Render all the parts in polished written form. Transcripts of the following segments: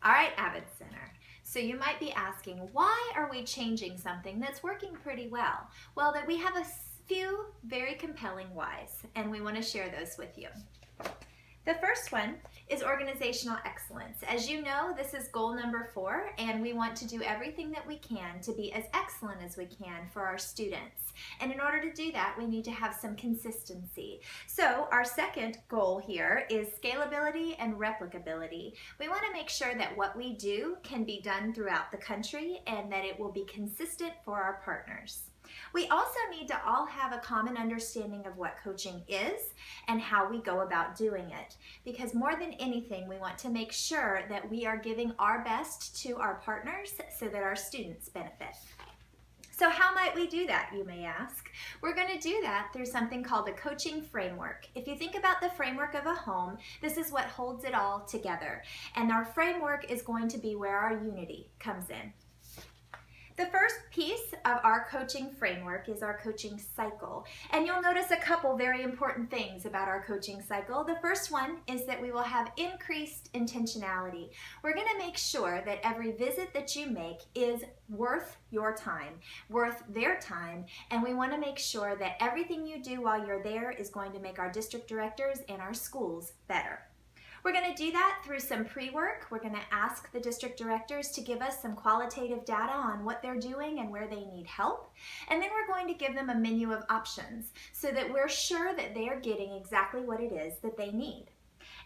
All right, Avid Center. So you might be asking, why are we changing something that's working pretty well? Well, that we have a few very compelling whys, and we want to share those with you. The first one is organizational excellence. As you know, this is goal number 4, and we want to do everything that we can to be as excellent as we can for our students. And in order to do that, we need to have some consistency. So our second goal here is scalability and replicability. We want to make sure that what we do can be done throughout the country and that it will be consistent for our partners. We also need to all have a common understanding of what coaching is and how we go about doing it. Because more than anything, we want to make sure that we are giving our best to our partners so that our students benefit. So how might we do that, you may ask? We're going to do that through something called a coaching framework. If you think about the framework of a home, this is what holds it all together. And our framework is going to be where our unity comes in. The first piece of our coaching framework is our coaching cycle. And you'll notice a couple very important things about our coaching cycle. The first one is that we will have increased intentionality. We're going to make sure that every visit that you make is worth your time, worth their time, and we want to make sure that everything you do while you're there is going to make our district directors and our schools better. We're going to do that through some pre-work. We're going to ask the district directors to give us some qualitative data on what they're doing and where they need help. And then we're going to give them a menu of options so that we're sure that they are getting exactly what it is that they need.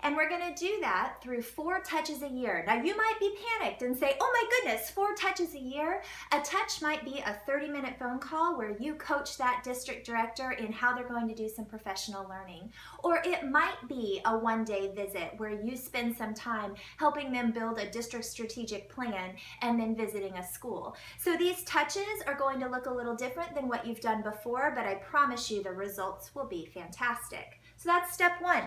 And we're going to do that through 4 touches a year. Now you might be panicked and say, oh my goodness, 4 touches a year? A touch might be a 30-minute phone call where you coach that district director in how they're going to do some professional learning. Or it might be a one-day visit where you spend some time helping them build a district strategic plan and then visiting a school. So these touches are going to look a little different than what you've done before, but I promise you the results will be fantastic. So that's step 1.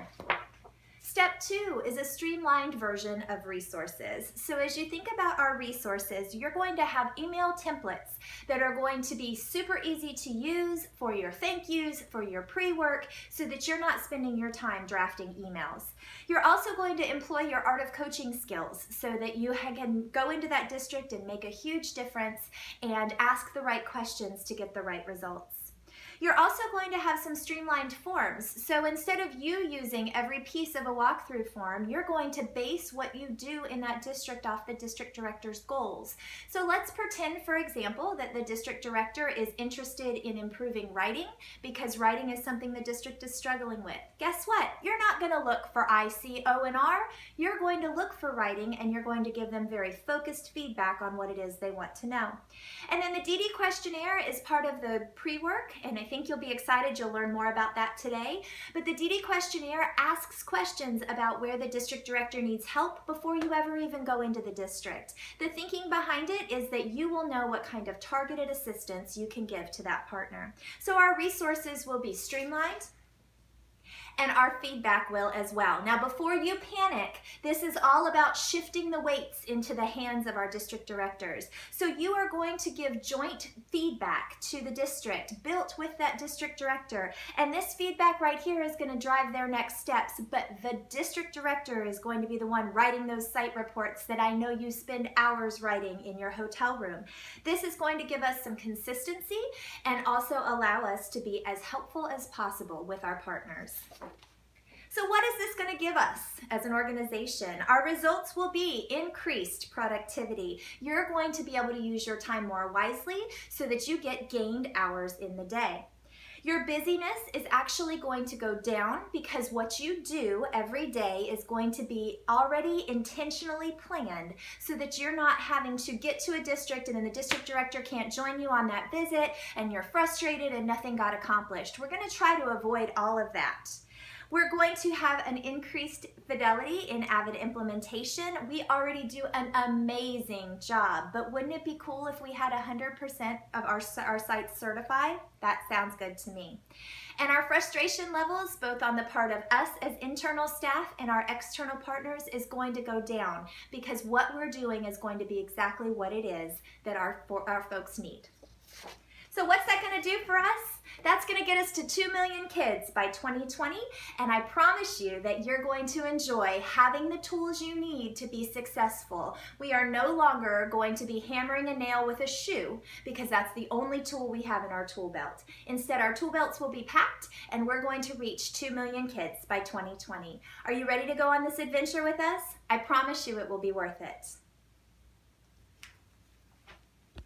Step 2 is a streamlined version of resources. So as you think about our resources, you're going to have email templates that are going to be super easy to use for your thank yous, for your pre-work, so that you're not spending your time drafting emails. You're also going to employ your art of coaching skills so that you can go into that district and make a huge difference and ask the right questions to get the right results. You're also going to have some streamlined forms. So instead of you using every piece of a walkthrough form, you're going to base what you do in that district off the district director's goals. So let's pretend, for example, that the district director is interested in improving writing because writing is something the district is struggling with. Guess what? You're not going to look for ICO&R. You're going to look for writing and you're going to give them very focused feedback on what it is they want to know. And then the DD questionnaire is part of the pre-work, and I think you'll be excited. You'll learn more about that today. But the DD questionnaire asks questions about where the district director needs help before you ever even go into the district. The thinking behind it is that you will know what kind of targeted assistance you can give to that partner. So our resources will be streamlined, and our feedback will as well. Now, before you panic, this is all about shifting the weights into the hands of our district directors. So you are going to give joint feedback to the district built with that district director. And this feedback right here is going to drive their next steps, but the district director is going to be the one writing those site reports that I know you spend hours writing in your hotel room. This is going to give us some consistency and also allow us to be as helpful as possible with our partners. So what is this going to give us as an organization? Our results will be increased productivity. You're going to be able to use your time more wisely so that you get gained hours in the day. Your busyness is actually going to go down because what you do every day is going to be already intentionally planned so that you're not having to get to a district and then the district director can't join you on that visit and you're frustrated and nothing got accomplished. We're going to try to avoid all of that. We're going to have an increased fidelity in Avid implementation. We already do an amazing job, but wouldn't it be cool if we had 100% of our sites certified? That sounds good to me. And our frustration levels, both on the part of us as internal staff and our external partners, is going to go down because what we're doing is going to be exactly what it is that our folks need. So what's that going to do for us? That's going to get us to 2 million kids by 2020, and I promise you that you're going to enjoy having the tools you need to be successful. We are no longer going to be hammering a nail with a shoe because that's the only tool we have in our tool belt. Instead, our tool belts will be packed, and we're going to reach 2 million kids by 2020. Are you ready to go on this adventure with us? I promise you it will be worth it.